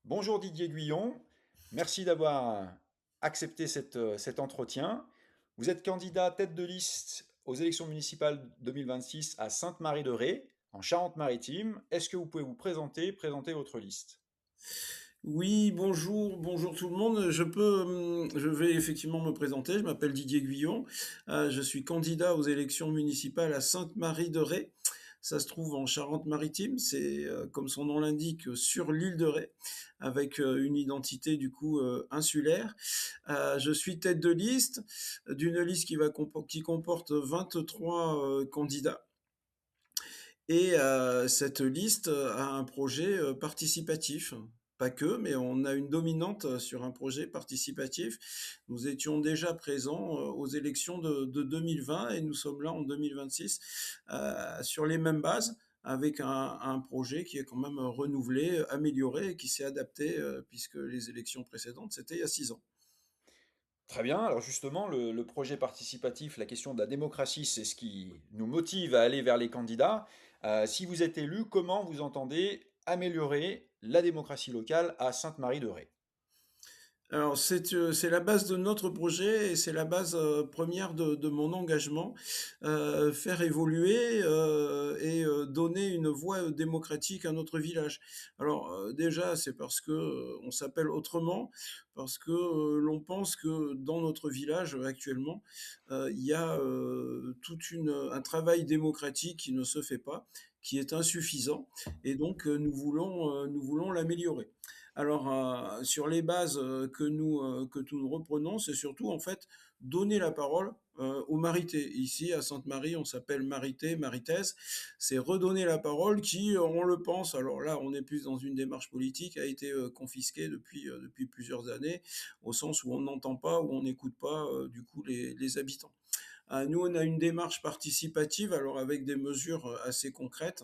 Bonjour Didier Guillon, merci d'avoir accepté cet entretien. Vous êtes candidat tête de liste aux élections municipales 2026 à Sainte-Marie-de-Ré, en Charente-Maritime. Est-ce que vous pouvez vous présenter votre liste? Oui, bonjour tout le monde. Je vais effectivement me présenter. Je m'appelle Didier Guillon. Je suis candidat aux élections municipales à Sainte-Marie-de-Ré. Ça se trouve en Charente-Maritime. C'est, comme son nom l'indique, sur l'île de Ré, avec une identité du coup insulaire. Je suis tête de liste d'une liste qui comporte 23 candidats. Et cette liste a un projet participatif. Pas que, mais on a une dominante sur un projet participatif. Nous étions déjà présents aux élections de 2020 et nous sommes là en 2026 sur les mêmes bases avec un projet qui est quand même renouvelé, amélioré et qui s'est adapté puisque les élections précédentes, c'était il y a 6 ans. Très bien, alors justement, le projet participatif, la question de la démocratie, c'est ce qui nous motive à aller vers les candidats. Si vous êtes élu, comment vous entendez améliorer la démocratie locale à Sainte-Marie-de-Ré? Alors c'est la base de notre projet et c'est la base, première de mon engagement, faire évoluer, donner une voix, démocratique à notre village. Alors, déjà, c'est parce que, on s'appelle autrement, parce que, l'on pense que dans notre village, actuellement, il y a, toute une, un travail démocratique qui ne se fait pas, qui est insuffisant et donc, nous voulons l'améliorer. Alors, sur les bases que nous reprenons, c'est surtout en fait donner la parole aux Marités. Ici, à Sainte-Marie, on s'appelle Marité, Maritaise. C'est redonner la parole qui, on le pense, alors là, on est plus dans une démarche politique, a été confisquée depuis plusieurs années, au sens où on n'entend pas, où on n'écoute pas, du coup, les habitants. Nous, on a une démarche participative, alors avec des mesures assez concrètes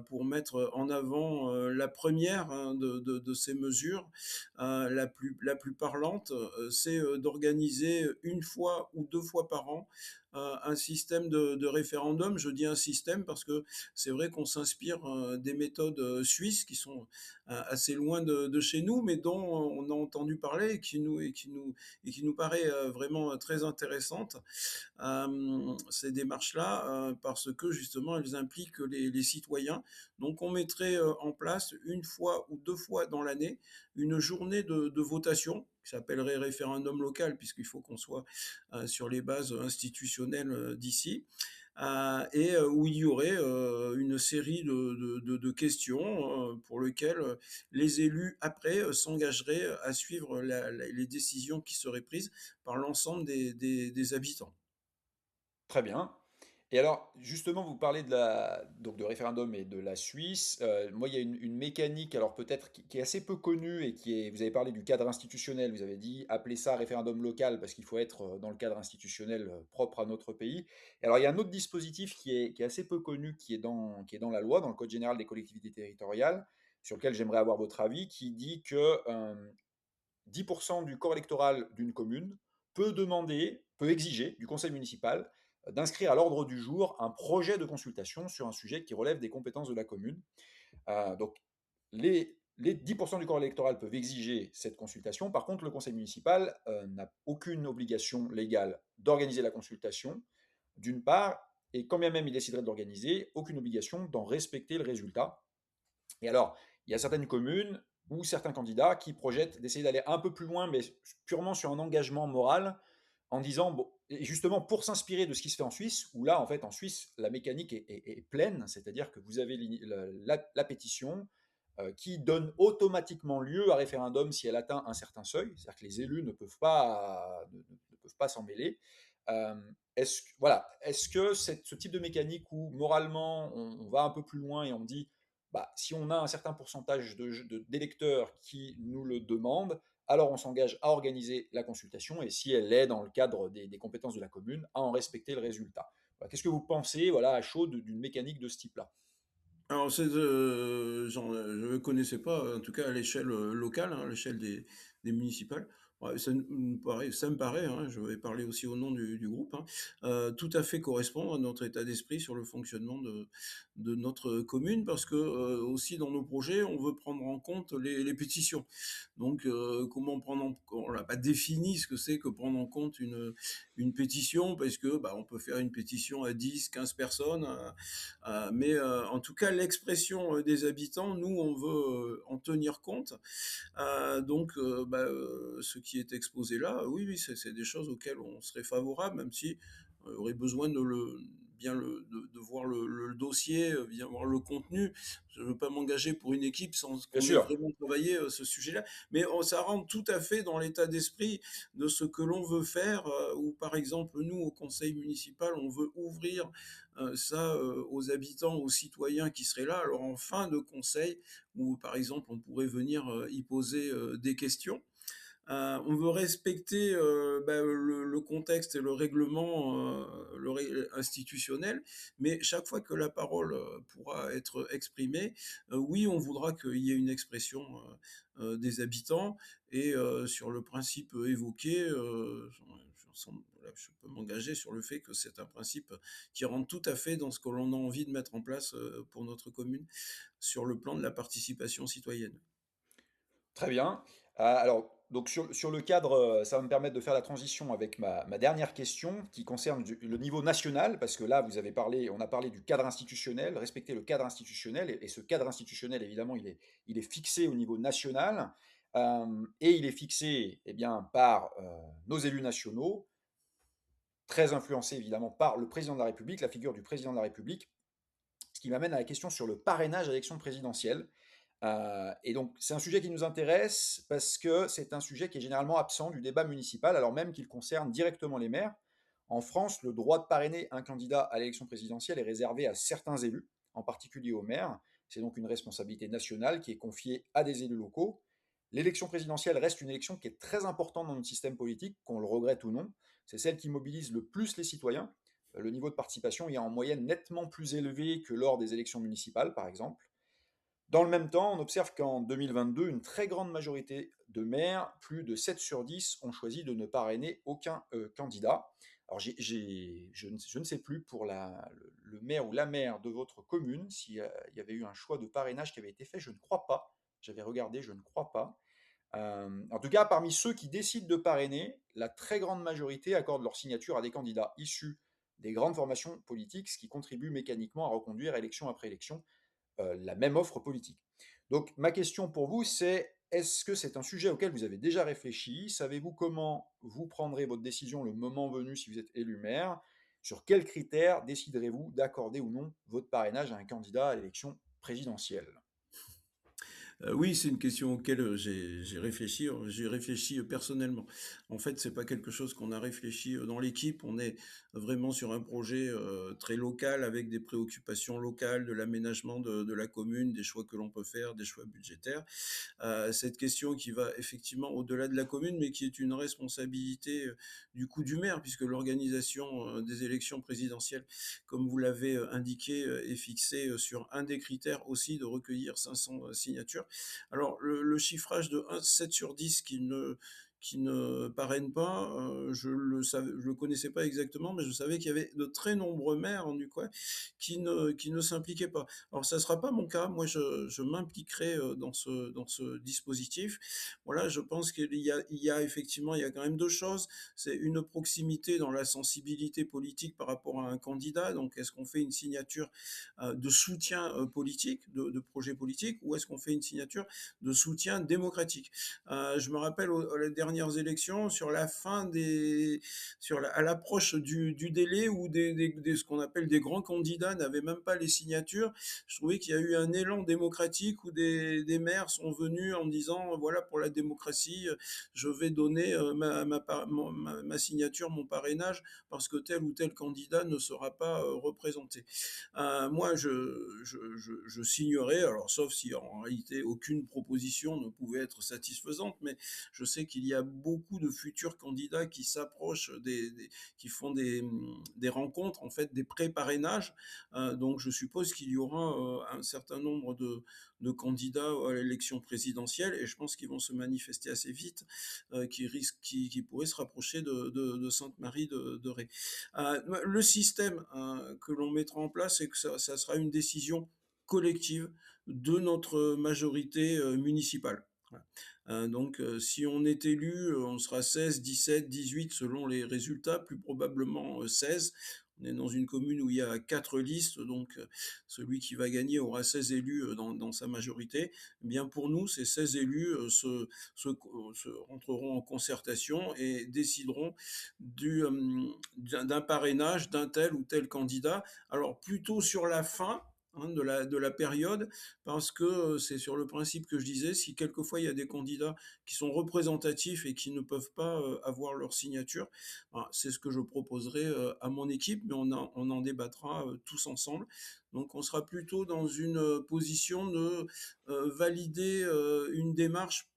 pour mettre en avant la première hein, de ces mesures, la plus parlante, c'est d'organiser une fois ou deux fois par an un système de référendum. Je dis un système parce que c'est vrai qu'on s'inspire des méthodes suisses qui sont assez loin de chez nous, mais dont on a entendu parler et qui nous paraît vraiment très intéressante. Ces démarches-là parce que justement elles impliquent les citoyens. Donc on mettrait en place une fois ou deux fois dans l'année une journée de votation qui s'appellerait référendum local puisqu'il faut qu'on soit sur les bases institutionnelles d'ici où il y aurait une série de questions pour lesquelles les élus après s'engageraient à suivre les décisions qui seraient prises par l'ensemble des habitants. Très bien. Et alors, justement, vous parlez donc de référendum et de la Suisse. Moi, il y a une mécanique, alors peut-être qui est assez peu connue et vous avez parlé du cadre institutionnel. Vous avez dit, appelez ça référendum local parce qu'il faut être dans le cadre institutionnel propre à notre pays. Et alors, il y a un autre dispositif qui est assez peu connu, qui est dans la loi, dans le Code général des collectivités territoriales, sur lequel j'aimerais avoir votre avis, qui dit que 10% du corps électoral d'une commune peut exiger du conseil municipal d'inscrire à l'ordre du jour un projet de consultation sur un sujet qui relève des compétences de la commune. Donc, les 10% du corps électoral peuvent exiger cette consultation. Par contre, le conseil municipal n'a aucune obligation légale d'organiser la consultation, d'une part, et quand bien même il déciderait de l'organiser, aucune obligation d'en respecter le résultat. Et alors, il y a certaines communes ou certains candidats qui projettent d'essayer d'aller un peu plus loin, mais purement sur un engagement moral, en disant, bon, et justement pour s'inspirer de ce qui se fait en Suisse, où là, en fait, en Suisse, la mécanique est pleine, c'est-à-dire que vous avez la pétition qui donne automatiquement lieu à référendum si elle atteint un certain seuil, c'est-à-dire que les élus ne peuvent pas s'en mêler. Est-ce que ce type de mécanique où moralement on va un peu plus loin et on dit bah, si on a un certain pourcentage d'électeurs qui nous le demandent, alors on s'engage à organiser la consultation et si elle est dans le cadre des compétences de la commune, à en respecter le résultat. Voilà. Qu'est-ce que vous pensez voilà, à chaud d'une mécanique de ce type-là? Alors, je ne connaissais pas, en tout cas à l'échelle locale, hein, à l'échelle des municipales. Ouais, ça me paraît, hein, je vais parler aussi au nom du groupe, hein, tout à fait correspondre à notre état d'esprit sur le fonctionnement de notre commune parce que, aussi dans nos projets, on veut prendre en compte les pétitions. Donc, comment prendre en on l'a pas défini ce que c'est que prendre en compte une pétition parce que, bah, on peut faire une pétition à 10, 15 personnes, mais, en tout cas l'expression, des habitants, nous on veut, en tenir compte. Donc, bah, ce qui est exposé là, oui, oui, c'est des choses auxquelles on serait favorable, même si on aurait besoin de voir le dossier, bien voir le contenu. Je ne veux pas m'engager pour une équipe sans Bien qu'on ait sûr. vraiment travaillé, ce sujet-là. Mais ça rentre tout à fait dans l'état d'esprit de ce que l'on veut faire, où par exemple, nous, au conseil municipal, on veut ouvrir, ça, aux habitants, aux citoyens qui seraient là. Alors en fin de conseil, où par exemple on pourrait venir, y poser, des questions. On veut respecter, bah, le contexte et le règlement, institutionnel, mais chaque fois que la parole, pourra être exprimée, oui, on voudra qu'il y ait une expression, des habitants et sur le principe, évoqué, voilà, je peux m'engager sur le fait que c'est un principe qui rentre tout à fait dans ce que l'on a envie de mettre en place, pour notre commune, sur le plan de la participation citoyenne. Très bien. Alors, donc sur le cadre, ça va me permettre de faire la transition avec ma dernière question qui concerne le niveau national, parce que là, on a parlé du cadre institutionnel, respecter le cadre institutionnel, et ce cadre institutionnel, évidemment, il est fixé au niveau national, et il est fixé, eh bien, par nos élus nationaux, très influencés évidemment par le président de la République, la figure du président de la République, ce qui m'amène à la question sur le parrainage à l'élection présidentielle. Et donc, c'est un sujet qui nous intéresse parce que c'est un sujet qui est généralement absent du débat municipal, alors même qu'il concerne directement les maires. En France, le droit de parrainer un candidat à l'élection présidentielle est réservé à certains élus, en particulier aux maires. C'est donc une responsabilité nationale qui est confiée à des élus locaux. L'élection présidentielle reste une élection qui est très importante dans notre système politique, qu'on le regrette ou non. C'est celle qui mobilise le plus les citoyens. Le niveau de participation est en moyenne nettement plus élevé que lors des élections municipales, par exemple. Dans le même temps, on observe qu'en 2022, une très grande majorité de maires, plus de 7 sur 10, ont choisi de ne parrainer aucun candidat. Alors, je ne sais plus pour le maire ou la maire de votre commune s'il y avait eu un choix de parrainage qui avait été fait. Je ne crois pas. J'avais regardé, je ne crois pas. En tout cas, parmi ceux qui décident de parrainer, la très grande majorité accorde leur signature à des candidats issus des grandes formations politiques, ce qui contribue mécaniquement à reconduire élection après élection la même offre politique. Donc ma question pour vous, c'est est-ce que c'est un sujet auquel vous avez déjà réfléchi? Savez-vous comment vous prendrez votre décision le moment venu si vous êtes élu maire? Sur quels critères déciderez-vous d'accorder ou non votre parrainage à un candidat à l'élection présidentielle? Oui, c'est une question auquel, j'ai réfléchi, personnellement. En fait, c'est pas quelque chose qu'on a réfléchi, dans l'équipe. On est vraiment sur un projet, très local avec des préoccupations locales, de l'aménagement de la commune, des choix que l'on peut faire, des choix budgétaires. Cette question qui va effectivement au-delà de la commune, mais qui est une responsabilité, du coup du maire, puisque l'organisation, des élections présidentielles, comme vous l'avez, indiqué, est fixée, sur un des critères aussi de recueillir 500, signatures. Alors le chiffrage de 7 sur 10 qui ne parrainent pas, je le connaissais pas exactement, mais je savais qu'il y avait de très nombreux maires du coin qui ne s'impliquaient pas. Alors ça ne sera pas mon cas. Moi, je m'impliquerai, dans ce dispositif. Voilà, je pense il y a effectivement, il y a quand même 2 choses. C'est une proximité dans la sensibilité politique par rapport à un candidat. Donc est-ce qu'on fait une signature, de soutien, politique, de projet politique, ou est-ce qu'on fait une signature de soutien démocratique? Je me rappelle aux les dernières élections, sur la fin des sur la à l'approche du délai où des ce qu'on appelle des grands candidats n'avaient même pas les signatures. Je trouvais qu'il y a eu un élan démocratique où des maires sont venus en disant: «Voilà, pour la démocratie, je vais donner, ma signature, mon parrainage, parce que tel ou tel candidat ne sera pas, représenté». Moi, je signerai, alors sauf si en réalité aucune proposition ne pouvait être satisfaisante, mais je sais qu'il y a beaucoup de futurs candidats qui s'approchent qui font des rencontres, en fait, des pré-parrainages. Donc je suppose qu'il y aura, un certain nombre de candidats à l'élection présidentielle et je pense qu'ils vont se manifester assez vite, qui pourraient se rapprocher de Sainte-Marie de Ré. Le système, que l'on mettra en place, c'est que ça sera une décision collective de notre majorité, municipale. Voilà. Donc, si on est élu, on sera 16, 17, 18 selon les résultats, plus probablement, 16. On est dans une commune où il y a 4 listes, donc, celui qui va gagner aura 16 élus, dans sa majorité. Eh bien, pour nous, ces 16 élus, se rentreront en concertation et décideront d'un parrainage d'un tel ou tel candidat. Alors plutôt sur la fin, de la période, parce que, c'est sur le principe que je disais, si quelquefois il y a des candidats qui sont représentatifs et qui ne peuvent pas, avoir leur signature, ben, c'est ce que je proposerai, à mon équipe, mais on en débattra, tous ensemble. Donc on sera plutôt dans une, position de, valider, une démarche,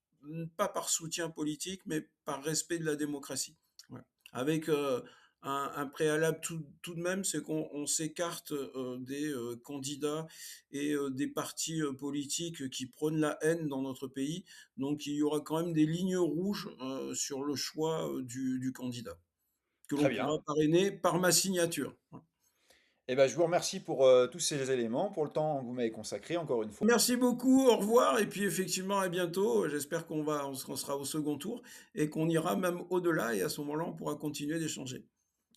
pas par soutien politique, mais par respect de la démocratie. Voilà. Avec, un préalable tout de même, c'est qu'on s'écarte, des, candidats et des partis, politiques qui prônent la haine dans notre pays. Donc il y aura quand même des lignes rouges, sur le choix, du candidat, que Très l'on bien. pourra parrainer par ma signature. Voilà. Eh ben, je vous remercie pour, tous ces éléments, pour le temps que vous m'avez consacré encore une fois. Merci beaucoup, au revoir et puis effectivement à bientôt. J'espère qu'on sera au second tour et qu'on ira même au-delà et à ce moment-là, on pourra continuer d'échanger.